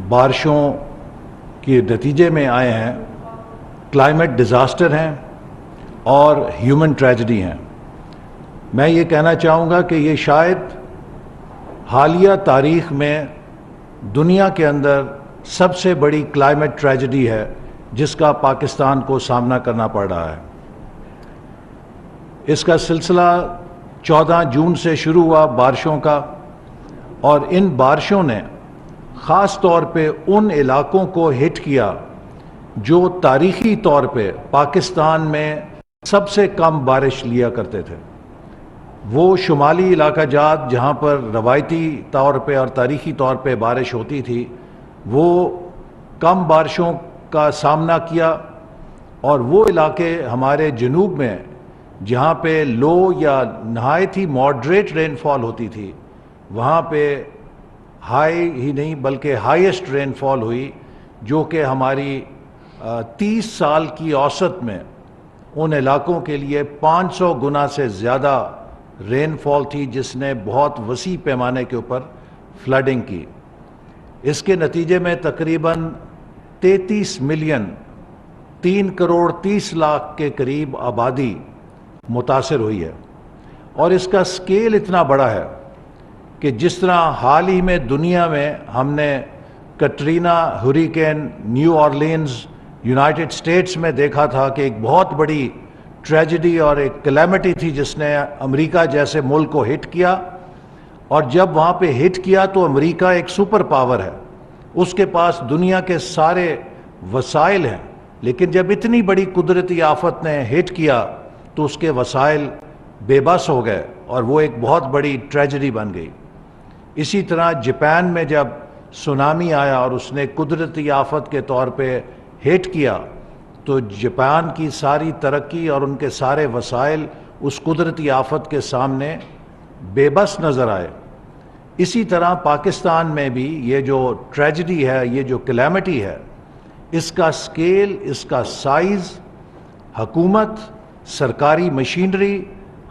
بارشوں کے نتیجے میں آئے ہیں، کلائمیٹ ڈیزاسٹر ہیں اور ہیومن ٹریجڈی ہیں۔ میں یہ کہنا چاہوں گا کہ یہ شاید حالیہ تاریخ میں دنیا کے اندر سب سے بڑی کلائمیٹ ٹریجڈی ہے جس کا پاکستان کو سامنا کرنا پڑ رہا ہے۔ اس کا سلسلہ 14 جون سے شروع ہوا بارشوں کا، اور ان بارشوں نے خاص طور پہ ان علاقوں کو ہٹ کیا جو تاریخی طور پہ پاکستان میں سب سے کم بارش لیا کرتے تھے۔ وہ شمالی علاقہ جات جہاں پر روایتی طور پہ اور تاریخی طور پہ بارش ہوتی تھی، وہ کم بارشوں کا سامنا کیا، اور وہ علاقے ہمارے جنوب میں جہاں پہ لو یا نہایت ہی ماڈریٹ رین فال ہوتی تھی، وہاں پہ ہائی ہی نہیں بلکہ ہائیسٹ رین فال ہوئی، جو کہ ہماری 30 سال کی اوسط میں ان علاقوں کے لیے 500 گنا سے زیادہ رین فال تھی، جس نے بہت وسیع پیمانے کے اوپر فلڈنگ کی۔ اس کے نتیجے میں تقریباً 33 ملین 3 کروڑ 30 لاکھ کے قریب آبادی متاثر ہوئی ہے، اور اس کا سکیل اتنا بڑا ہے کہ جس طرح حال ہی میں دنیا میں ہم نے Katrina hurricane new Orleans United States میں دیکھا تھا کہ ایک بہت بڑی ٹریجڈی اور ایک کلیمٹی تھی جس نے امریکہ جیسے ملک کو ہٹ کیا، اور جب وہاں پہ ہٹ کیا تو امریکہ ایک سپر پاور ہے، اس کے پاس دنیا کے سارے وسائل ہیں، لیکن جب اتنی بڑی قدرتی آفت نے ہٹ کیا تو اس کے وسائل بے بس ہو گئے اور وہ ایک بہت بڑی ٹریجڈی بن گئی۔ اسی طرح جاپان میں جب سونامی آیا اور اس نے قدرتی آفت کے طور پہ ہٹ کیا تو جاپان کی ساری ترقی اور ان کے سارے وسائل اس قدرتی آفت کے سامنے بے بس نظر آئے۔ اسی طرح پاکستان میں بھی یہ جو ٹریجڈی ہے، یہ جو کلیمٹی ہے، اس کا سکیل، اس کا سائز، حکومت، سرکاری مشینری،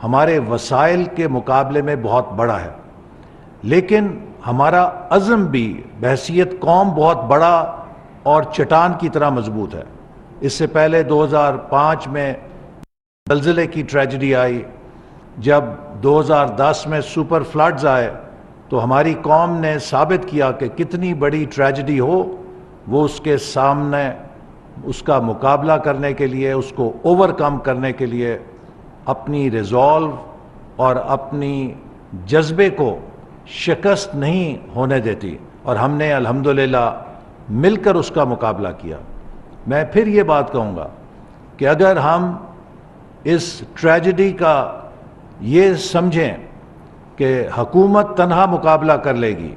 ہمارے وسائل کے مقابلے میں بہت بڑا ہے، لیکن ہمارا عزم بھی بحیثیت قوم بہت بڑا اور چٹان کی طرح مضبوط ہے۔ اس سے پہلے 2005 میں زلزلے کی ٹریجڈی آئی، جب 2010 میں سپر فلڈز آئے تو ہماری قوم نے ثابت کیا کہ کتنی بڑی ٹریجڈی ہو وہ اس کے سامنے اس کا مقابلہ کرنے کے لیے، اس کو اوور کم کرنے کے لیے اپنی ریزولو اور اپنی جذبے کو شکست نہیں ہونے دیتی، اور ہم نے الحمدللہ مل کر اس کا مقابلہ کیا۔ میں پھر یہ بات کہوں گا کہ اگر ہم اس ٹریجڈی کا یہ سمجھیں کہ حکومت تنہا مقابلہ کر لے گی،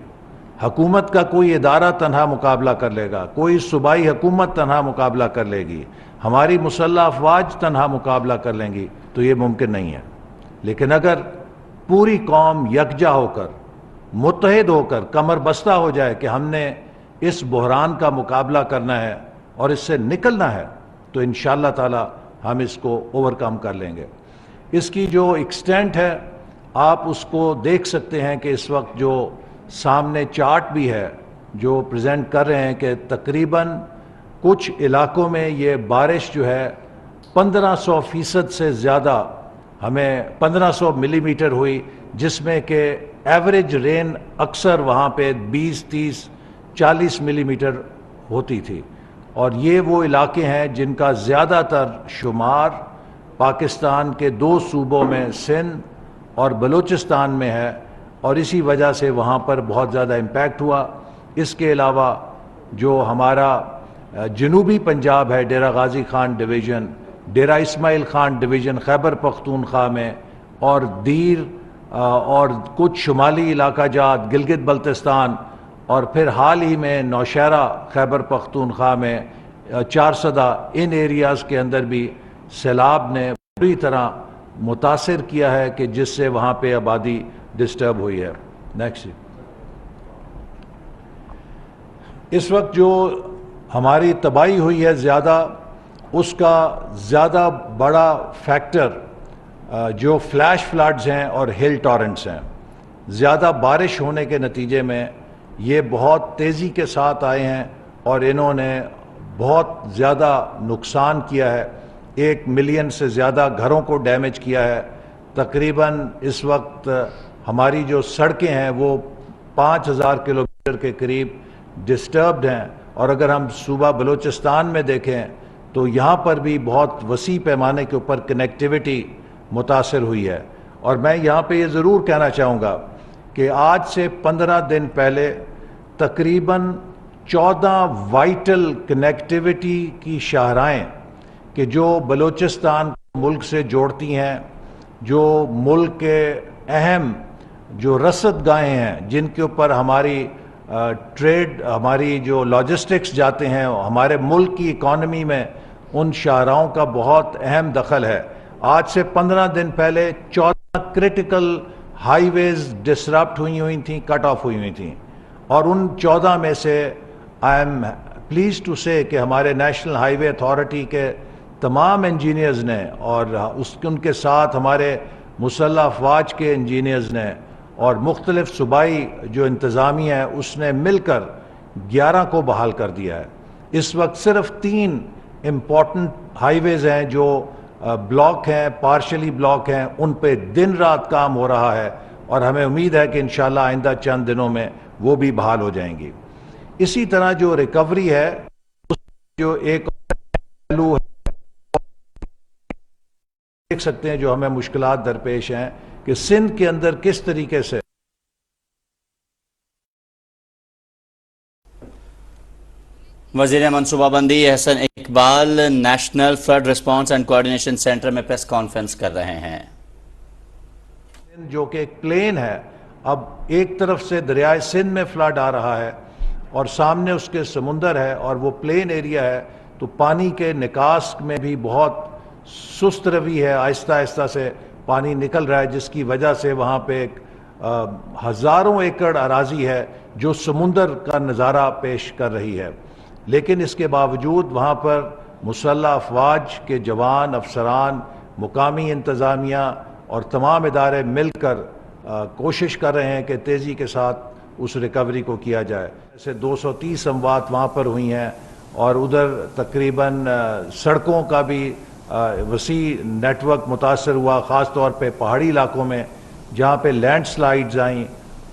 حکومت کا کوئی ادارہ تنہا مقابلہ کر لے گا، کوئی صوبائی حکومت تنہا مقابلہ کر لے گی، ہماری مسلح افواج تنہا مقابلہ کر لیں گی، تو یہ ممکن نہیں ہے۔ لیکن اگر پوری قوم یکجا ہو کر، متحد ہو کر کمر بستہ ہو جائے کہ ہم نے اس بحران کا مقابلہ کرنا ہے اور اس سے نکلنا ہے، تو انشاءاللہ تعالی ہم اس کو اوور کم کر لیں گے۔ اس کی جو ایکسٹینٹ ہے آپ اس کو دیکھ سکتے ہیں کہ اس وقت جو سامنے چارٹ بھی ہے جو پریزنٹ کر رہے ہیں کہ تقریباً کچھ علاقوں میں یہ بارش جو ہے 1500% سے زیادہ، ہمیں 1500 ملی میٹر ہوئی، جس میں کہ ایوریج رین اکثر وہاں پہ 20، 30، 40 ملی میٹر ہوتی تھی، اور یہ وہ علاقے ہیں جن کا زیادہ تر شمار پاکستان کے 2 صوبوں میں سندھ اور بلوچستان میں ہے، اور اسی وجہ سے وہاں پر بہت زیادہ امپیکٹ ہوا۔ اس کے علاوہ جو ہمارا جنوبی پنجاب ہے، ڈیرہ غازی خان ڈویژن، ڈیرہ اسماعیل خان ڈویژن خیبر پختونخوا میں، اور دیر اور کچھ شمالی علاقہ جات گلگت بلتستان، اور پھر حال ہی میں نوشہرہ خیبر پختونخوا میں، چارسدہ، ان ایریاز کے اندر بھی سیلاب نے پوری طرح متاثر کیا ہے کہ جس سے وہاں پہ آبادی ڈسٹرب ہوئی ہے۔ نیکسٹ، اس وقت جو ہماری تباہی ہوئی ہے زیادہ، اس کا زیادہ بڑا فیکٹر جو فلیش فلڈز ہیں اور ہل ٹورنٹس ہیں۔ زیادہ بارش ہونے کے نتیجے میں یہ بہت تیزی کے ساتھ آئے ہیں اور انہوں نے بہت زیادہ نقصان کیا ہے. 1 ملین سے زیادہ گھروں کو ڈیمیج کیا ہے. تقریباً اس وقت ہماری جو سڑکیں ہیں وہ 5000 کلومیٹر کے قریب ڈسٹربڈ ہیں. اور اگر ہم صوبہ بلوچستان میں دیکھیں تو یہاں پر بھی بہت وسیع پیمانے کے اوپر کنیکٹیوٹی متاثر ہوئی ہے. اور میں یہاں پہ یہ ضرور کہنا چاہوں گا کہ آج سے 15 دن پہلے تقریباً 14 وائٹل کنیکٹیوٹی کی شاہراہیں کہ جو بلوچستان ملک سے جوڑتی ہیں، جو ملک کے اہم جو رسد گاہیں ہیں جن کے اوپر ہماری ٹریڈ، ہماری جو لاجسٹکس جاتے ہیں، ہمارے ملک کی اکانومی میں ان شاہراہوں کا بہت اہم دخل ہے. آج سے 15 دن پہلے 14 کرٹیکل ہائی ویز ڈسرپٹ ہوئی تھیں، کٹ آف ہوئی تھیں. اور ان 14 میں سے آئی ایم پلیز ٹو سے کہ ہمارے نیشنل ہائی وے اتھارٹی کے تمام انجینئرز نے اور ان کے ساتھ ہمارے مسلح افواج کے انجینئرز نے اور مختلف صوبائی جو انتظامیہ ہے اس نے مل کر 11 کو بحال کر دیا ہے. اس وقت صرف 3 امپورٹنٹ ہائی ویز ہیں جو بلاک ہیں، پارشلی بلاک ہیں، ان پہ دن رات کام ہو رہا ہے اور ہمیں امید ہے کہ انشاءاللہ آئندہ چند دنوں میں وہ بھی بحال ہو جائیں گی. اسی طرح جو ریکوری ہے اس جو ایک پہلو ہے دیکھ سکتے ہیں جو ہمیں مشکلات درپیش ہیں کہ سندھ کے اندر کس طریقے سے وزیر منصوبہ بندی Ahsan Iqbal national flood response and coordination centre میں پریس کانفرنس کر رہے ہیں. جو کہ ایک پلین ہے، اب ایک طرف سے دریائے سندھ میں فلڈ آ رہا ہے اور سامنے اس کے سمندر ہے اور وہ پلین ایریا ہے، تو پانی کے نکاس میں بھی بہت سست روی ہے، آہستہ آہستہ سے پانی نکل رہا ہے، جس کی وجہ سے وہاں پہ ایک ہزاروں ایکڑ اراضی ہے جو سمندر کا نظارہ پیش کر رہی ہے. لیکن اس کے باوجود وہاں پر مسلح افواج کے جوان، افسران، مقامی انتظامیہ اور تمام ادارے مل کر کوشش کر رہے ہیں کہ تیزی کے ساتھ اس ریکوری کو کیا جائے. ایسے 230 اموات وہاں پر ہوئی ہیں اور ادھر تقریباً سڑکوں کا بھی وسیع نیٹ ورک متاثر ہوا، خاص طور پہ پہاڑی علاقوں میں جہاں پہ لینڈ سلائیڈز آئیں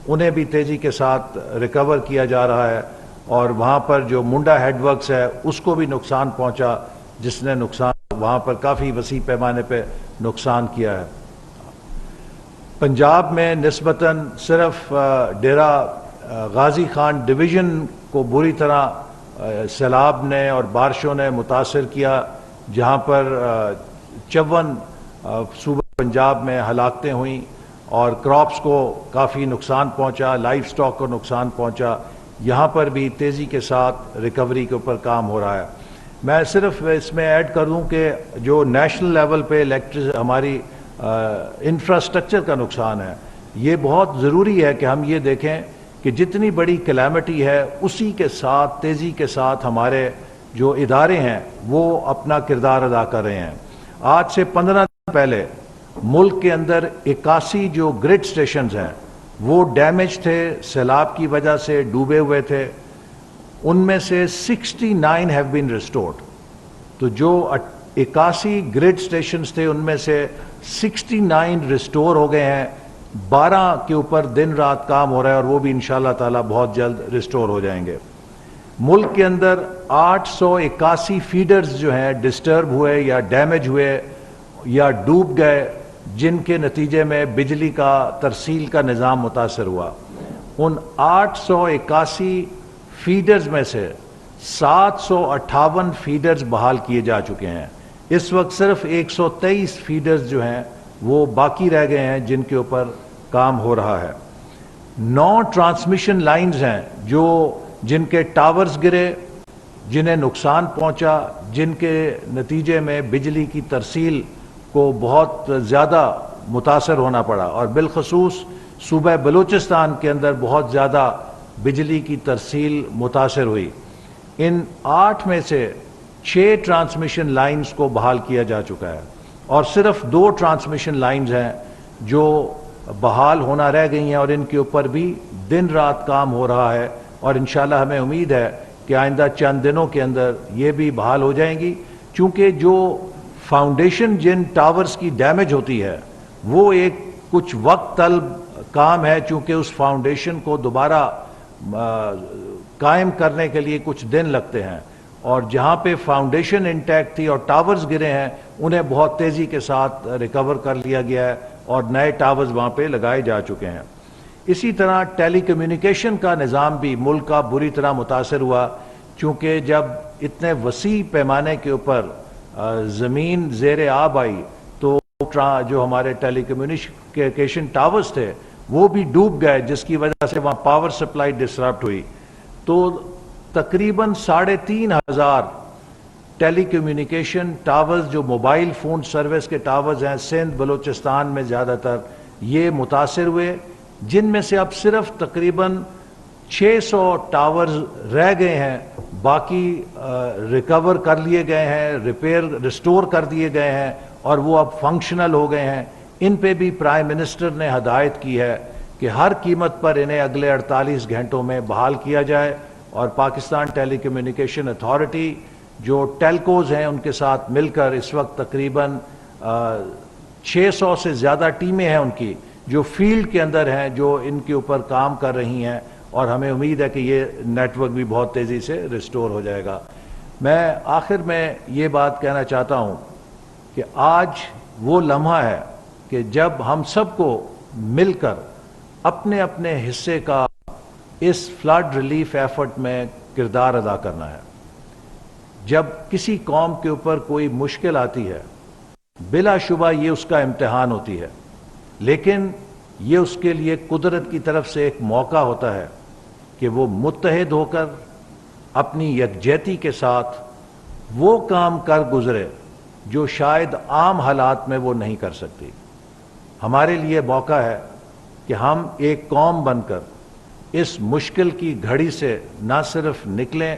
انہیں بھی تیزی کے ساتھ ریکور کیا جا رہا ہے. اور وہاں پر جو منڈا ہیڈ ورکس ہے اس کو بھی نقصان پہنچا، جس نے نقصان وہاں پر کافی وسیع پیمانے پہ نقصان کیا ہے. پنجاب میں نسبتاً صرف ڈیرہ غازی خان ڈویژن کو بری طرح سیلاب نے اور بارشوں نے متاثر کیا، جہاں پر 54 صوبہ پنجاب میں ہلاکتیں ہوئیں اور کراپس کو کافی نقصان پہنچا، لائف سٹاک کو نقصان پہنچا. یہاں پر بھی تیزی کے ساتھ ریکوری کے اوپر کام ہو رہا ہے. میں صرف اس میں ایڈ کر دوں کہ جو نیشنل لیول پہ ہماری انفراسٹرکچر کا نقصان ہے، یہ بہت ضروری ہے کہ ہم یہ دیکھیں کہ جتنی بڑی کلیمٹی ہے اسی کے ساتھ تیزی کے ساتھ ہمارے جو ادارے ہیں وہ اپنا کردار ادا کر رہے ہیں. آج سے 15 دن پہلے ملک کے اندر 81 جو گرڈ سٹیشنز ہیں وہ ڈیمیج تھے، سیلاب کی وجہ سے ڈوبے ہوئے تھے. ان میں سے 69 ہیو بین ریسٹورڈ. تو جو 81 گرڈ سٹیشنز تھے ان میں سے 69 ریسٹور ہو گئے ہیں. 12 کے اوپر دن رات کام ہو رہا ہے اور وہ بھی انشاءاللہ تعالی بہت جلد ریسٹور ہو جائیں گے. ملک کے اندر 881 فیڈرز جو ہیں ڈسٹرب ہوئے یا ڈیمیج ہوئے یا ڈوب گئے، جن کے نتیجے میں بجلی کا ترسیل کا نظام متاثر ہوا. ان 881 فیڈرز میں سے 758 فیڈرز بحال کیے جا چکے ہیں. اس وقت صرف 123 فیڈرز جو ہیں وہ باقی رہ گئے ہیں جن کے اوپر کام ہو رہا ہے. 9 ٹرانسمیشن لائنز ہیں جن کے ٹاورز گرے، جنہیں نقصان پہنچا، جن کے نتیجے میں بجلی کی ترسیل کو بہت زیادہ متاثر ہونا پڑا اور بالخصوص صوبہ بلوچستان کے اندر بہت زیادہ بجلی کی ترسیل متاثر ہوئی. ان 8 میں سے 6 ٹرانسمیشن لائنز کو بحال کیا جا چکا ہے اور صرف 2 ٹرانسمیشن لائنز ہیں جو بحال ہونا رہ گئی ہیں اور ان کے اوپر بھی دن رات کام ہو رہا ہے، اور انشاءاللہ ہمیں امید ہے کہ آئندہ چند دنوں کے اندر یہ بھی بحال ہو جائیں گی، چونکہ جو فاؤنڈیشن جن ٹاورز کی ڈیمیج ہوتی ہے وہ ایک کچھ وقت طلب کام ہے، چونکہ اس فاؤنڈیشن کو دوبارہ قائم کرنے کے لیے کچھ دن لگتے ہیں، اور جہاں پہ فاؤنڈیشن انٹیکٹ تھی اور ٹاورز گرے ہیں انہیں بہت تیزی کے ساتھ ریکور کر لیا گیا ہے اور نئے ٹاورز وہاں پہ لگائے جا چکے ہیں۔ اسی طرح ٹیلی کمیونیکیشن کا نظام بھی ملک کا بری طرح متاثر ہوا، چونکہ جب اتنے وسیع پیمانے کے اوپر زمین زیر آب آئی تو جو ہمارے ٹیلی کمیونیکیشن ٹاورز تھے وہ بھی ڈوب گئے، جس کی وجہ سے وہاں پاور سپلائی ڈسرپٹ ہوئی، تو تقریباً 3,500 ٹیلی کمیونیکیشن ٹاورز جو موبائل فون سروس کے ٹاورز ہیں سندھ بلوچستان میں زیادہ تر یہ متاثر ہوئے، جن میں سے اب صرف تقریباً 600 ٹاورز رہ گئے ہیں، باقی ریکور کر لیے گئے ہیں، ریسٹور کر دیے گئے ہیں اور وہ اب فنکشنل ہو گئے ہیں۔ ان پہ بھی پرائم منسٹر نے ہدایت کی ہے کہ ہر قیمت پر انہیں اگلے 48 گھنٹوں میں بحال کیا جائے، اور پاکستان ٹیلی کمیونیکیشن اتھارٹی جو ٹیلکوز ہیں ان کے ساتھ مل کر اس وقت تقریباً 600 سے زیادہ ٹیمیں ہیں ان کی جو فیلڈ کے اندر ہیں، جو ان کے اوپر کام کر رہی ہیں، اور ہمیں امید ہے کہ یہ نیٹ ورک بھی بہت تیزی سے ریسٹور ہو جائے گا۔ میں آخر میں یہ بات کہنا چاہتا ہوں کہ آج وہ لمحہ ہے کہ جب ہم سب کو مل کر اپنے اپنے حصے کا اس فلڈ ریلیف ایفرٹ میں کردار ادا کرنا ہے۔ جب کسی قوم کے اوپر کوئی مشکل آتی ہے بلا شبہ یہ اس کا امتحان ہوتی ہے، لیکن یہ اس کے لیے قدرت کی طرف سے ایک موقع ہوتا ہے کہ وہ متحد ہو کر اپنی یکجہتی کے ساتھ وہ کام کر گزرے جو شاید عام حالات میں وہ نہیں کر سکتی۔ ہمارے لیے موقع ہے کہ ہم ایک قوم بن کر اس مشکل کی گھڑی سے نہ صرف نکلیں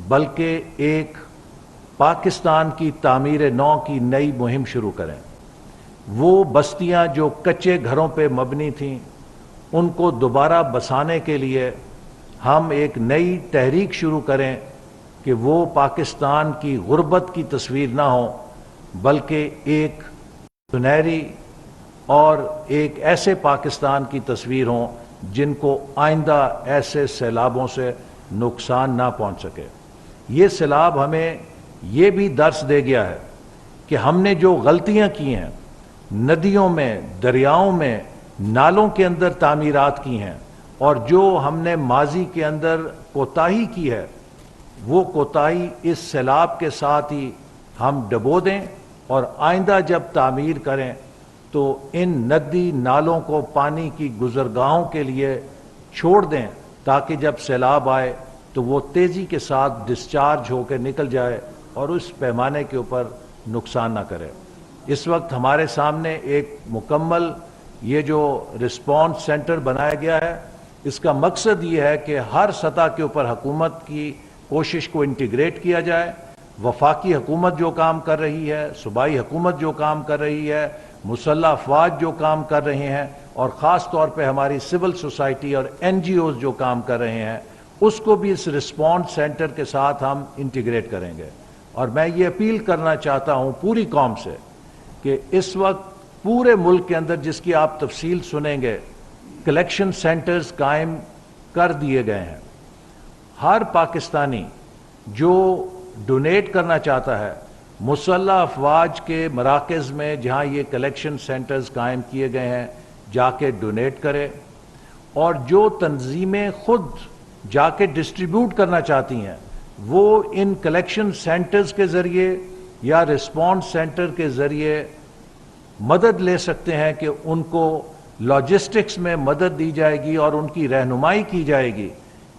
بلکہ ایک پاکستان کی تعمیر نو کی نئی مہم شروع کریں۔ وہ بستیاں جو کچے گھروں پہ مبنی تھیں ان کو دوبارہ بسانے کے لیے ہم ایک نئی تحریک شروع کریں کہ وہ پاکستان کی غربت کی تصویر نہ ہو بلکہ ایک سنہری اور ایک ایسے پاکستان کی تصویر ہوں جن کو آئندہ ایسے سیلابوں سے نقصان نہ پہنچ سکے۔ یہ سیلاب ہمیں یہ بھی درس دے گیا ہے کہ ہم نے جو غلطیاں کی ہیں، ندیوں میں، دریاؤں میں، نالوں کے اندر تعمیرات کی ہیں، اور جو ہم نے ماضی کے اندر کوتاہی کی ہے وہ کوتاہی اس سیلاب کے ساتھ ہی ہم ڈبو دیں، اور آئندہ جب تعمیر کریں تو ان ندی نالوں کو پانی کی گزرگاہوں کے لیے چھوڑ دیں تاکہ جب سیلاب آئے تو وہ تیزی کے ساتھ ڈسچارج ہو کے نکل جائے اور اس پیمانے کے اوپر نقصان نہ کرے۔ اس وقت ہمارے سامنے ایک مکمل یہ جو رسپانس سینٹر بنایا گیا ہے، اس کا مقصد یہ ہے کہ ہر سطح کے اوپر حکومت کی کوشش کو انٹیگریٹ کیا جائے۔ وفاقی حکومت جو کام کر رہی ہے، صوبائی حکومت جو کام کر رہی ہے، مسلح افواج جو کام کر رہے ہیں، اور خاص طور پہ ہماری سول سوسائٹی اور این جی اوز جو کام کر رہے ہیں، اس کو بھی اس رسپانس سینٹر کے ساتھ ہم انٹیگریٹ کریں گے۔ اور میں یہ اپیل کرنا چاہتا ہوں پوری قوم سے کہ اس وقت پورے ملک کے اندر، جس کی آپ تفصیل سنیں گے، کلیکشن سینٹرز قائم کر دیے گئے ہیں۔ ہر پاکستانی جو ڈونیٹ کرنا چاہتا ہے مسلح افواج کے مراکز میں جہاں یہ کلیکشن سینٹرز قائم کیے گئے ہیں جا کے ڈونیٹ کرے، اور جو تنظیمیں خود جا کے ڈسٹریبیوٹ کرنا چاہتی ہیں وہ ان کلیکشن سینٹرز کے ذریعے یا رسپانس سینٹر کے ذریعے مدد لے سکتے ہیں کہ ان کو لاجسٹکس میں مدد دی جائے گی اور ان کی رہنمائی کی جائے گی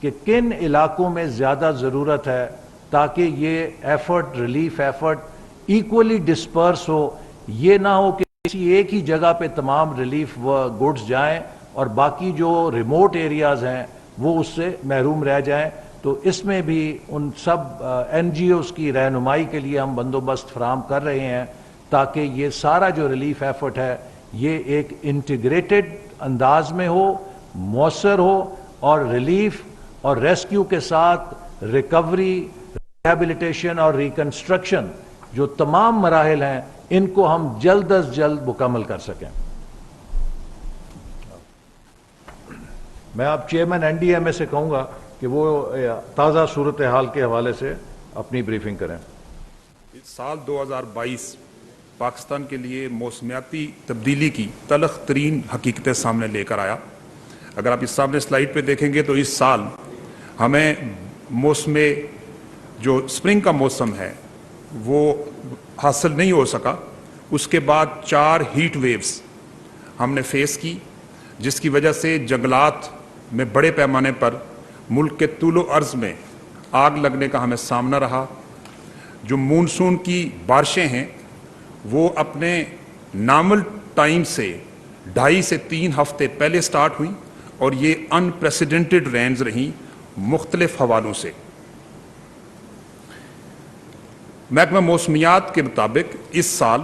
کہ کن علاقوں میں زیادہ ضرورت ہے، تاکہ یہ effort, relief effort equally disperse ہو۔ یہ نہ ہو کہ کسی ایک ہی جگہ پہ تمام ریلیف گڈز جائیں اور باقی جو ریموٹ ایریاز ہیں وہ اس سے محروم رہ جائیں۔ تو اس میں بھی ان سب این جی اوز کی رہنمائی کے لیے ہم بندوبست فراہم کر رہے ہیں تاکہ یہ سارا جو ریلیف ایفرٹ ہے یہ ایک انٹیگریٹڈ انداز میں ہو، مؤثر ہو اور ریلیف اور ریسکیو کے ساتھ ریکوری، ریہیبلیٹیشن اور ریکنسٹرکشن جو تمام مراحل ہیں ان کو ہم جلد از جلد مکمل کر سکیں۔ میں آپ چیئرمین این ڈی ایم اے سے کہوں گا کہ وہ تازہ صورتحال کے حوالے سے اپنی بریفنگ کریں۔ سال 2022 پاکستان کے لیے موسمیاتی تبدیلی کی تلخ ترین حقیقتیں سامنے لے کر آیا۔ اگر آپ اس سامنے سلائیڈ پہ دیکھیں گے تو اس سال ہمیں موسم جو سپرنگ کا موسم ہے وہ حاصل نہیں ہو سکا۔ اس کے بعد 4 ہیٹ ویوز ہم نے فیس کی، جس کی وجہ سے جنگلات میں بڑے پیمانے پر ملک کے طول و عرض میں آگ لگنے کا ہمیں سامنا رہا۔ جو مونسون کی بارشیں ہیں وہ اپنے نارمل ٹائم سے 2.5 سے 3 ہفتے پہلے سٹارٹ ہوئی اور یہ انپریسیڈنٹڈ رینز رہیں مختلف حوالوں سے۔ محکمہ موسمیات کے مطابق اس سال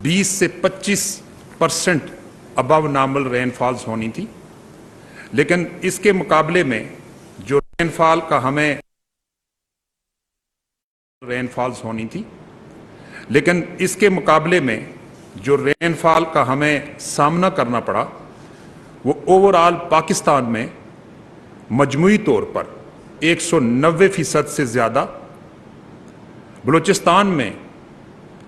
20 سے 25% ابو نارمل رین فالز ہونی تھی، لیکن اس کے مقابلے میں جو رین فال کا ہمیں رین فالز ہونی تھی لیکن اس کے مقابلے میں جو رین فال کا ہمیں سامنا کرنا پڑا وہ اوورآل پاکستان میں مجموعی طور پر 190% سے زیادہ، بلوچستان میں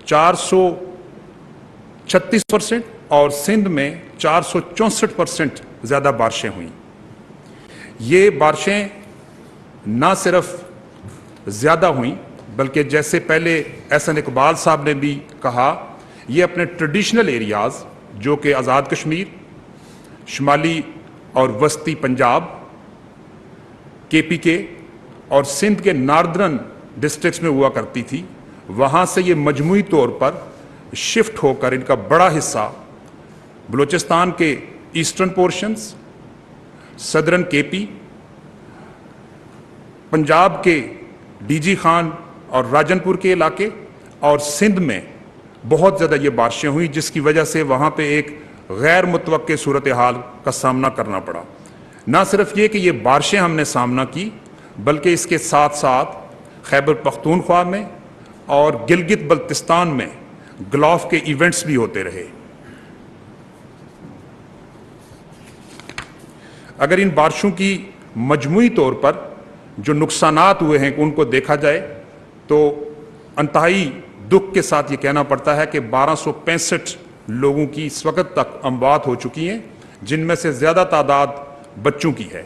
436% اور سندھ میں 464% زیادہ بارشیں ہوئیں۔ یہ بارشیں نہ صرف زیادہ ہوئیں بلکہ جیسے پہلے احسن اقبال صاحب نے بھی کہا، یہ اپنے ٹریڈیشنل ایریاز جو کہ آزاد کشمیر، شمالی اور وسطی پنجاب، کے پی اور سندھ کے ناردرن ڈسٹرکٹس میں ہوا کرتی تھی، وہاں سے یہ مجموعی طور پر شفٹ ہو کر ان کا بڑا حصہ بلوچستان کے ایسٹرن پورشنز، صدرن کے پی، پنجاب کے ڈی جی خان اور راجن پور کے علاقے اور سندھ میں بہت زیادہ یہ بارشیں ہوئیں، جس کی وجہ سے وہاں پہ ایک غیر متوقع صورتحال کا سامنا کرنا پڑا۔ نہ صرف یہ کہ یہ بارشیں ہم نے سامنا کی بلکہ اس کے ساتھ ساتھ خیبر پختونخوا میں اور گلگت بلتستان میں گلوف کے ایونٹس بھی ہوتے رہے۔ اگر ان بارشوں کی مجموعی طور پر جو نقصانات ہوئے ہیں ان کو دیکھا جائے تو انتہائی دکھ کے ساتھ یہ کہنا پڑتا ہے کہ 1265 لوگوں کی اس وقت تک اموات ہو چکی ہیں، جن میں سے زیادہ تعداد بچوں کی ہے۔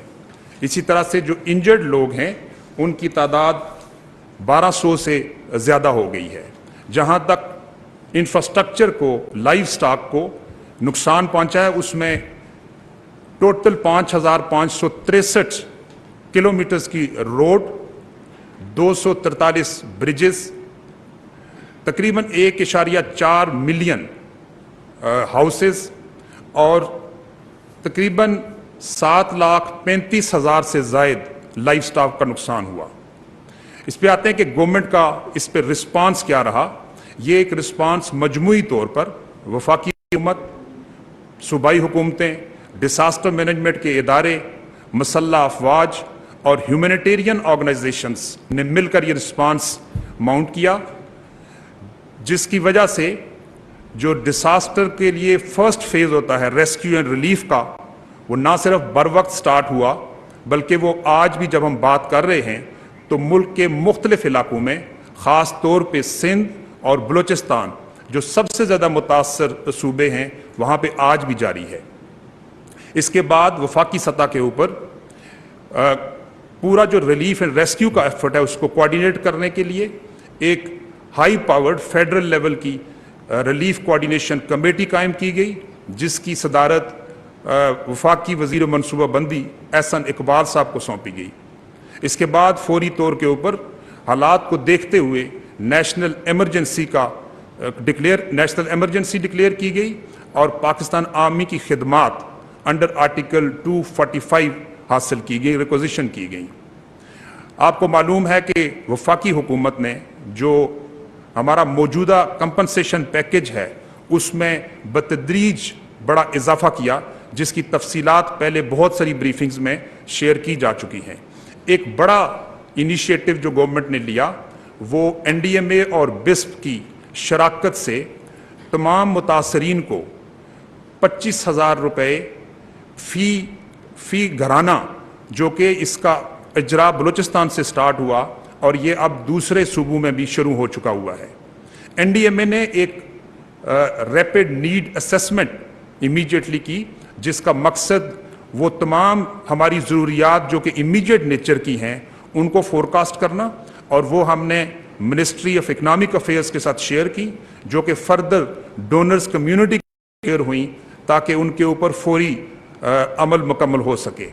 اسی طرح سے جو انجرڈ لوگ ہیں ان کی تعداد 1200 سے زیادہ ہو گئی ہے۔ جہاں تک انفراسٹرکچر کو، لائف سٹاک کو نقصان پہنچا ہے اس میں ٹوٹل 5563 کلومیٹرز کی روڈ، 243 بریجز، تقریباً 1.4 ملین ہاؤسز اور تقریباً 7,35,000 سے زائد لائف سٹاک کا نقصان ہوا۔ اس پہ آتے ہیں کہ گورنمنٹ کا اس پہ رسپانس کیا رہا۔ یہ ایک رسپانس مجموعی طور پر وفاقی حکومت، صوبائی حکومتیں، ڈیزاسٹر مینجمنٹ کے ادارے، مسلح افواج اور ہیومینیٹیرین آرگنائزیشنز نے مل کر یہ رسپانس ماؤنٹ کیا، جس کی وجہ سے جو ڈیزاسٹر کے لیے فرسٹ فیز ہوتا ہے ریسکیو اینڈ ریلیف کا، وہ نہ صرف بر وقت سٹارٹ ہوا بلکہ وہ آج بھی جب ہم بات کر رہے ہیں تو ملک کے مختلف علاقوں میں، خاص طور پہ سندھ اور بلوچستان جو سب سے زیادہ متاثر صوبے ہیں، وہاں پہ آج بھی جاری ہے۔ اس کے بعد وفاقی سطح کے اوپر پورا جو ریلیف اینڈ ریسکیو کا ایفرٹ ہے اس کو کوآرڈینیٹ کرنے کے لیے ایک ہائی پاورڈ فیڈرل لیول کی ریلیف کوآرڈینیشن کمیٹی قائم کی گئی، جس کی صدارت وفاقی وزیر منصوبہ بندی احسن اقبال صاحب کو سونپی گئی۔ اس کے بعد فوری طور کے اوپر حالات کو دیکھتے ہوئے نیشنل ایمرجنسی ڈکلیئر کی گئی اور پاکستان آرمی کی خدمات انڈر آرٹیکل 245 حاصل کی گئی، ریکوزیشن کی گئی۔ آپ کو معلوم ہے کہ وفاقی حکومت نے جو ہمارا موجودہ کمپنسیشن پیکج ہے اس میں بتدریج بڑا اضافہ کیا جس کی تفصیلات پہلے بہت ساری بریفنگز میں شیئر کی جا چکی ہیں. ایک بڑا انیشیٹو جو گورنمنٹ نے لیا وہ این ڈی ایم اے اور بسپ کی شراکت سے تمام متاثرین کو 25,000 روپے فی گھرانہ، جو کہ اس کا اجرا بلوچستان سے سٹارٹ ہوا اور یہ اب دوسرے صوبوں میں بھی شروع ہو چکا ہوا ہے. این ڈی ایم اے نے ایک ریپڈ نیڈ اسیسمنٹ امیجیٹلی کی جس کا مقصد وہ تمام ہماری ضروریات جو کہ امیجیٹ نیچر کی ہیں ان کو فورکاسٹ کرنا، اور وہ ہم نے منسٹری آف اکنامک افیئرس کے ساتھ شیئر کی جو کہ فردر ڈونرز کمیونٹی شیئر ہوئیں تاکہ ان کے اوپر فوری عمل مکمل ہو سکے.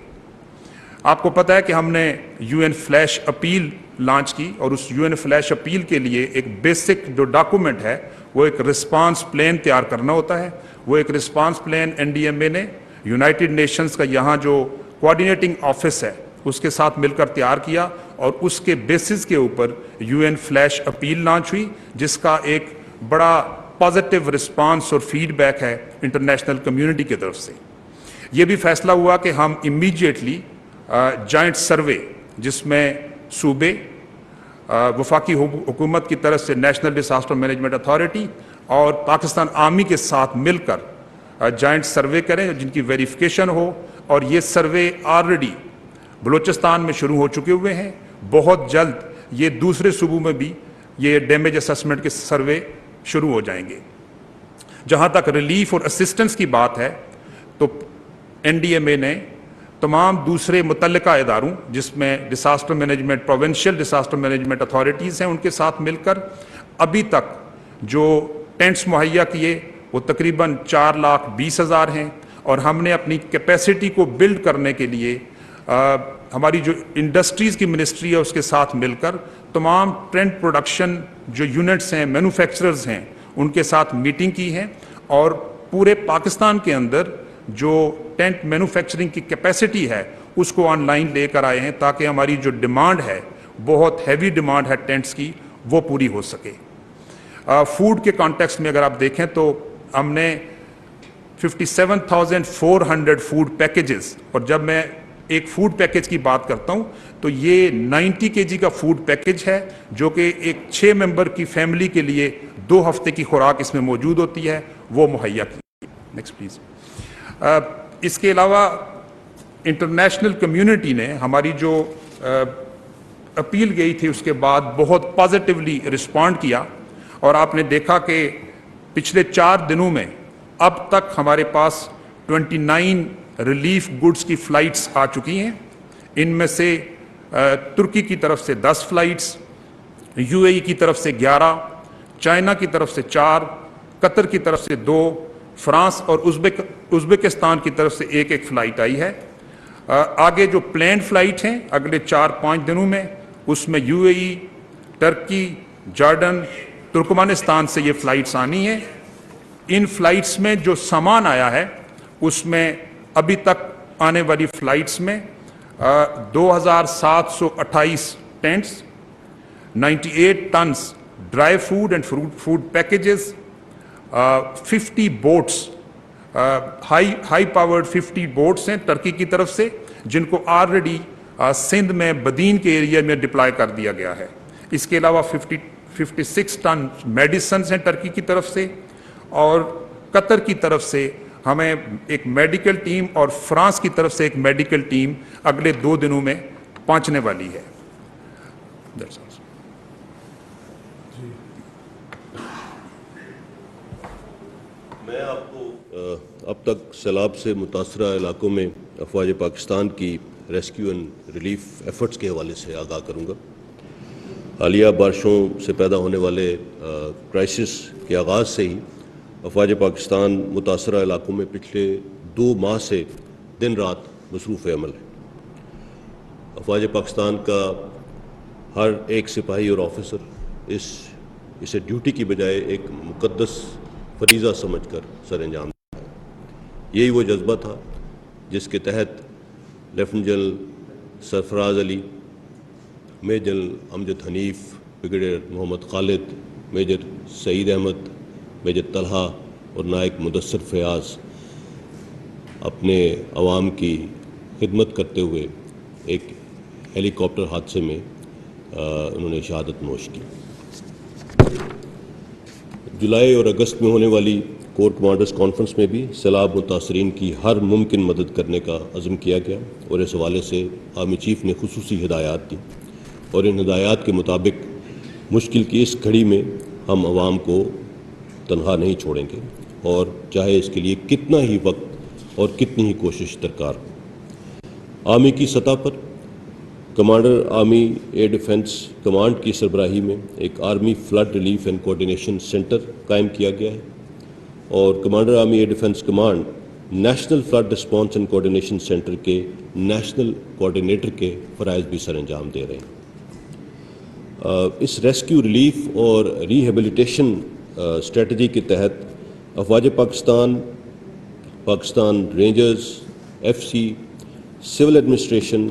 آپ کو پتہ ہے کہ ہم نے U N flash appeal launch کی، اور اس یو این فلیش اپیل کے لیے ایک بیسک جو ڈاکومنٹ ہے وہ ایک رسپانس پلان تیار کرنا ہوتا ہے. وہ ایک response plan N D M A نے یونائٹڈ نیشنز کا یہاں جو کوآرڈینیٹنگ آفس ہے اس کے ساتھ مل کر تیار کیا، اور اس کے بیسس کے اوپر U N flash appeal launch ہوئی جس کا ایک بڑا پازیٹیو رسپانس اور فیڈ بیک ہے انٹرنیشنل کمیونٹی کی طرف سے. یہ بھی فیصلہ ہوا کہ ہم امیجیٹلی جوائنٹ سروے جس میں صوبے، وفاقی حکومت کی طرف سے نیشنل ڈیزاسٹر مینجمنٹ اتھارٹی اور پاکستان آرمی کے ساتھ مل کر جوائنٹ سروے کریں جن کی ویریفیکیشن ہو، اور یہ سروے آلریڈی بلوچستان میں شروع ہو چکے ہوئے ہیں. بہت جلد یہ دوسرے صوبوں میں بھی یہ ڈیمیج اسسمنٹ کے سروے شروع ہو جائیں گے. جہاں تک ریلیف اور اسسٹنس کی بات ہے تو این ڈی ایم اے نے تمام دوسرے متعلقہ اداروں جس میں disaster management provincial disaster management authorities ہیں ان کے ساتھ مل کر ابھی تک جو ٹینٹس مہیا کیے وہ تقریباً 4,20,000 ہیں، اور ہم نے اپنی کیپیسٹی کو بلڈ کرنے کے لیے ہماری جو انڈسٹریز کی منسٹری ہے اس کے ساتھ مل کر تمام ٹینٹ پروڈکشن جو یونٹس ہیں، مینوفیکچررز ہیں، ان کے ساتھ میٹنگ کی ہے، اور پورے پاکستان کے اندر جو ٹینٹ مینوفیکچرنگ کی کیپیسٹی ہے اس کو آن لائن لے کر آئے ہیں تاکہ ہماری جو ڈیمانڈ ہے، بہت ہیوی ڈیمانڈ ہے ٹینٹس کی، وہ پوری ہو سکے. فوڈ کے کانٹیکسٹ میں اگر آپ دیکھیں تو ہم نے 57,400 فوڈ پیکیجز، اور جب میں ایک فوڈ پیکیج کی بات کرتا ہوں تو یہ 90 kg کا فوڈ پیکیج ہے جو کہ ایک 6 ممبر کی فیملی کے لیے 2 ہفتے کی خوراک اس میں موجود ہوتی ہے، وہ مہیا کی. Next please. اس کے علاوہ انٹرنیشنل کمیونٹی نے ہماری جو اپیل گئی تھی اس کے بعد بہت پازیٹیولی رسپونڈ کیا، اور آپ نے دیکھا کہ پچھلے 4 دنوں میں اب تک ہمارے پاس 29 ریلیف گڈز کی فلائٹس آ چکی ہیں. ان میں سے ترکی کی طرف سے 10 فلائٹس، یو اے ای کی طرف سے 11، چائنا کی طرف سے 4، قطر کی طرف سے 2، فرانس اور ازبکستان کی طرف سے ایک فلائٹ آئی ہے. آگے جو پلینڈ فلائٹ ہیں اگلے 4-5 دنوں میں اس میں U A E, Turkey, Jordan, Turkmenistan سے یہ فلائٹس آنی ہیں. ان فلائٹس میں جو سامان آیا ہے اس میں ابھی تک آنے والی فلائٹس میں 2,728 tents, 98 tons dry food and food packages, 50 boats, high powered 50 boats ہیں ٹرکی کی طرف سے جن کو آلریڈی سندھ میں بدین کے ایریا میں ڈپلائی کر دیا گیا ہے. اس کے علاوہ 56 ٹن میڈیسنز ہیں ٹرکی کی طرف سے، اور قطر کی طرف سے ہمیں ایک میڈیکل ٹیم اور فرانس کی طرف سے ایک میڈیکل ٹیم اگلے 2 دنوں میں پہنچنے والی ہے. میں آپ کو اب تک سیلاب سے متاثرہ علاقوں میں افواج پاکستان کی ریسکیو اینڈ ریلیف ایفرٹس کے حوالے سے آگاہ کروں گا. حالیہ بارشوں سے پیدا ہونے والے کرائسس کے آغاز سے ہی افواج پاکستان متاثرہ علاقوں میں پچھلے 2 ماہ سے دن رات مصروف عمل ہے. افواج پاکستان کا ہر ایک سپاہی اور آفیسر اسے ڈیوٹی کی بجائے ایک مقدس فریضہ سمجھ کر سر انجام دیتا ہے. یہی وہ جذبہ تھا جس کے تحت لیفٹیننٹ جنرل سرفراز علی، میجر جنرل امجد حنیف، بریگیڈیئر محمد خالد، میجر سعید احمد، میجر طلحہ اور نائک مدثر فیاض اپنے عوام کی خدمت کرتے ہوئے ایک ہیلی کاپٹر حادثے میں انہوں نے شہادت نوش کی۔ جولائی اور اگست میں ہونے والی کور کمانڈرز کانفرنس میں بھی سیلاب متاثرین کی ہر ممکن مدد کرنے کا عزم کیا گیا، اور اس حوالے سے آرمی چیف نے خصوصی ہدایات دی، اور ان ہدایات کے مطابق مشکل کی اس گھڑی میں ہم عوام کو تنہا نہیں چھوڑیں گے، اور چاہے اس کے لیے کتنا ہی وقت اور کتنی ہی کوشش درکار ہو۔ آرمی کی سطح پر commander army air defence command کی سربراہی میں ایک army flood relief and coordination centre قائم کیا گیا ہے، اور commander army air defence command national flood response and coordination centre کے نیشنل کوآرڈینیٹر کے فرائض بھی سر انجام دے رہے ہیں۔ اس ریسکیو ریلیف اور ریہیبلیٹیشن اسٹریٹجی کے تحت افواج Pakistan, Pakistan rangers, F C, civil administration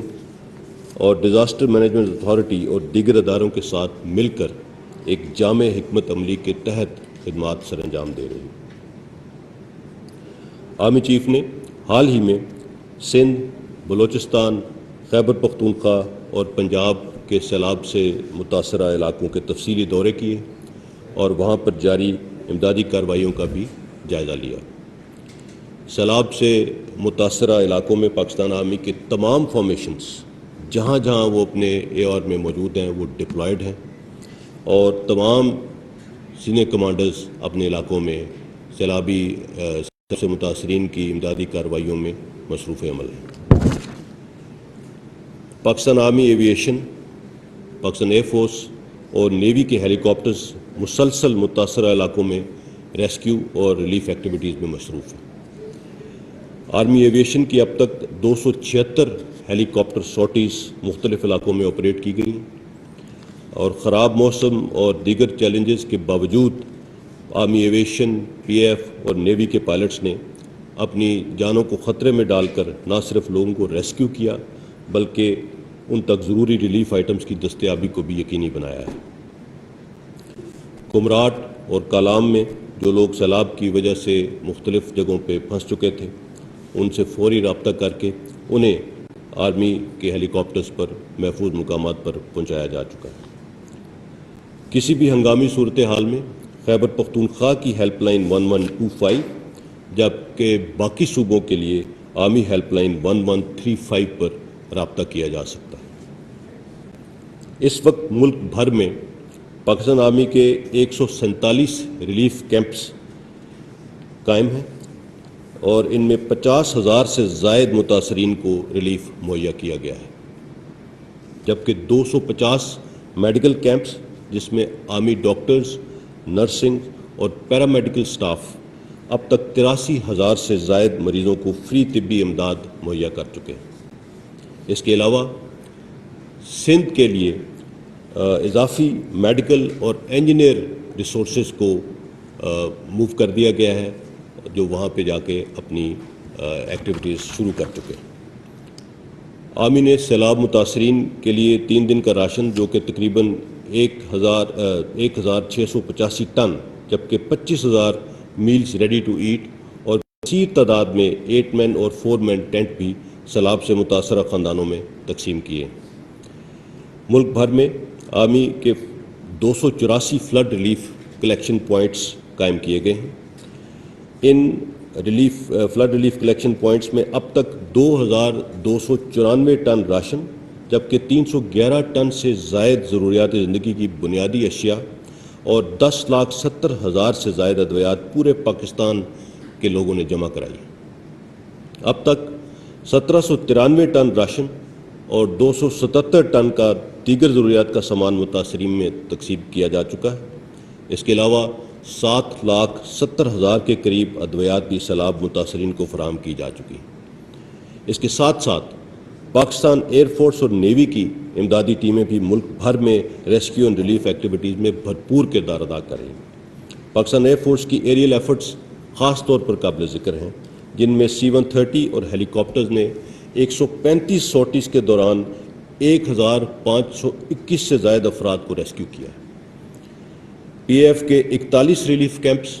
اور ڈیزاسٹر مینجمنٹ اتھارٹی اور دیگر اداروں کے ساتھ مل کر ایک جامع حکمت عملی کے تحت خدمات سر انجام دے رہی ہیں۔ آرمی چیف نے حال ہی میں سندھ، بلوچستان، خیبر پختونخوا اور پنجاب کے سیلاب سے متاثرہ علاقوں کے تفصیلی دورے کیے اور وہاں پر جاری امدادی کارروائیوں کا بھی جائزہ لیا۔ سیلاب سے متاثرہ علاقوں میں پاکستان آرمی کے تمام فارمیشنز جہاں جہاں وہ اپنے اے آر میں موجود ہیں وہ ڈپلائیڈ ہیں، اور تمام سینئر کمانڈرز اپنے علاقوں میں سیلابی سے متاثرین کی امدادی کارروائیوں میں مصروف عمل ہیں۔ Pakistan army aviation, Pakistan air force اور نیوی کے ہیلی کاپٹرز مسلسل متاثرہ علاقوں میں ریسکیو اور ریلیف ایکٹیویٹیز میں مصروف ہیں۔ آرمی ایویشن کی اب تک 276 ہیلی کاپٹر سارٹیز مختلف علاقوں میں آپریٹ کی گئی، اور خراب موسم اور دیگر چیلنجز کے باوجود آرمی ایویشن، پی ایف اور نیوی کے پائلٹس نے اپنی جانوں کو خطرے میں ڈال کر نہ صرف لوگوں کو ریسکیو کیا بلکہ ان تک ضروری ریلیف آئٹمز کی دستیابی کو بھی یقینی بنایا ہے۔ کمراٹ اور کالام میں جو لوگ سیلاب کی وجہ سے مختلف جگہوں پہ پھنس چکے تھے، ان سے فوری رابطہ کر کے انہیں آرمی کے ہیلی کاپٹرز پر محفوظ مقامات پر پہنچایا جا چکا ہے۔ کسی بھی ہنگامی صورتحال میں خیبر پختونخوا کی ہیلپ لائن 1125 جبکہ باقی صوبوں کے لیے آرمی ہیلپ لائن 1135 پر رابطہ کیا جا سکتا ہے۔ اس وقت ملک بھر میں پاکستان آرمی کے 147 ریلیف کیمپس قائم ہیں، اور ان میں 50,000 سے زائد متاثرین کو ریلیف مہیا کیا گیا ہے، جبکہ 250 میڈیکل کیمپس جس میں آرمی ڈاکٹرز، نرسنگ اور پیرامیڈیکل سٹاف اب تک 83,000 سے زائد مریضوں کو فری طبی امداد مہیا کر چکے ہیں۔ اس کے علاوہ سندھ کے لیے اضافی میڈیکل اور انجینئر ریسورسز کو موو کر دیا گیا ہے، جو وہاں پہ جا کے اپنی ایکٹیویٹیز شروع کر چکے ہیں۔ آرمی نے سیلاب متاثرین کے لیے 3 دن کا راشن جو کہ تقریباً 1,685 ٹن جبکہ 25,000 میلز ریڈی ٹو ایٹ اور کثیر تعداد میں 8 مین اور 4 مین ٹینٹ بھی سیلاب سے متاثرہ خاندانوں میں تقسیم کیے۔ ملک بھر میں آرمی کے 284 فلڈ ریلیف کلیکشن پوائنٹس قائم کیے گئے ہیں۔ ان فلڈ ریلیف کلیکشن پوائنٹس میں اب تک 2,294 ٹن راشن جبکہ 311 ٹن سے زائد ضروریات زندگی کی بنیادی اشیاء اور 10,70,000 سے زائد ادویات پورے پاکستان کے لوگوں نے جمع کرائی۔ اب تک 1,793 ٹن راشن اور 277 ٹن کا دیگر ضروریات کا سامان متاثرین میں تقسیم کیا جا چکا ہے۔ اس کے علاوہ 7,70,000 کے قریب ادویات بھی سیلاب متاثرین کو فراہم کی جا چکی ہیں۔ اس کے ساتھ ساتھ پاکستان ایئر فورس اور نیوی کی امدادی ٹیمیں بھی ملک بھر میں ریسکیو اینڈ ریلیف ایکٹیویٹیز میں بھرپور کردار ادا کر رہی ہیں۔ پاکستان ایئر فورس کی ایریل ایفرٹس خاص طور پر قابل ذکر ہیں، جن میں C-130 اور ہیلی کاپٹرز نے 135 سارٹیز کے دوران 1,521 سے زائد افراد کو ریسکیو کیا ہے۔ پی ایف کے 41 ریلیف کیمپس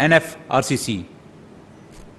NFRCC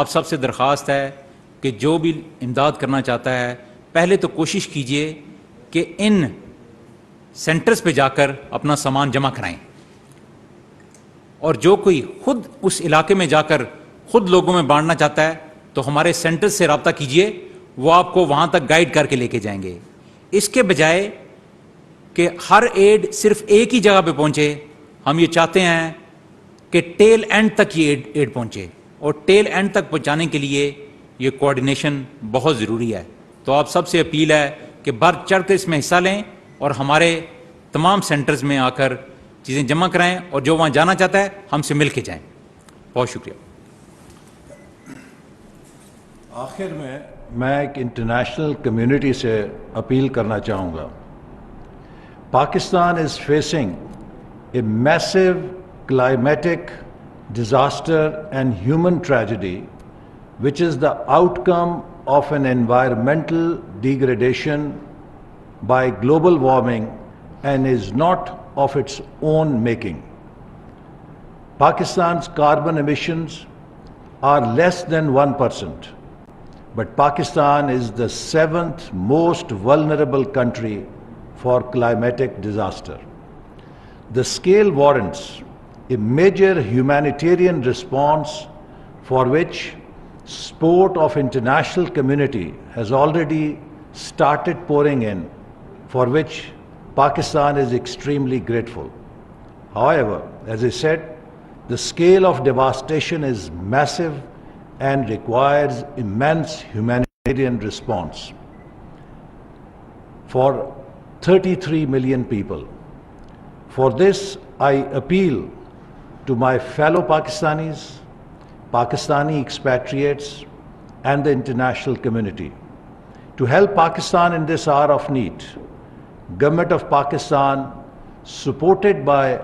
آپ سب سے درخواست ہے کہ جو بھی امداد کرنا چاہتا ہے پہلے تو کوشش کیجئے کہ ان سینٹرز پہ جا کر اپنا سامان جمع کرائیں، اور جو کوئی خود اس علاقے میں جا کر خود لوگوں میں بانٹنا چاہتا ہے تو ہمارے سینٹرز سے رابطہ کیجئے، وہ آپ کو وہاں تک گائیڈ کر کے لے کے جائیں گے، اس کے بجائے کہ ہر ایڈ صرف ایک ہی جگہ پہ پہنچے۔ ہم یہ چاہتے ہیں کہ ٹیل اینڈ تک یہ ایڈ پہنچے، اور ٹیل اینڈ تک پہنچانے کے لیے یہ کوآرڈینیشن بہت ضروری ہے۔ تو آپ سب سے اپیل ہے کہ بڑھ چڑھ کر اس میں حصہ لیں اور ہمارے تمام سینٹرز میں آ کر چیزیں جمع کرائیں، اور جو وہاں جانا چاہتا ہے ہم سے مل کے جائیں۔ بہت شکریہ۔ آخر میں ایک انٹرنیشنل کمیونٹی سے اپیل کرنا چاہوں گا۔ Pakistan is facing a massive climatic disaster and human tragedy, which is the outcome of an environmental degradation by global warming and is not of its own making. Pakistan's carbon emissions are less than 1%, but Pakistan is the 7th most vulnerable country for climatic disaster. The scale warrants a major humanitarian response for which support of international community has already started pouring in, for which Pakistan is extremely grateful. However, as I said, the scale of devastation is massive and requires immense humanitarian response for 33 million people. For this, I appeal to my fellow Pakistanis, Pakistani expatriates, and the international community to help Pakistan in this hour of need. Government of Pakistan, supported by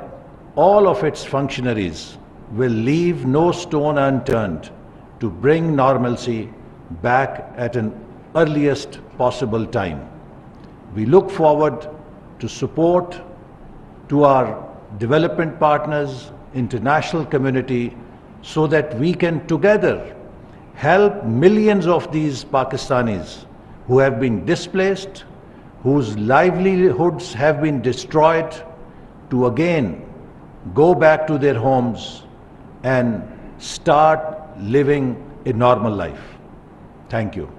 all of its functionaries, will leave no stone unturned to bring normalcy back at an earliest possible time. We look forward to support to our development partners, international community, so that we can together help millions of these Pakistanis who have been displaced, whose livelihoods have been destroyed, to again go back to their homes and start living a normal life. Thank you.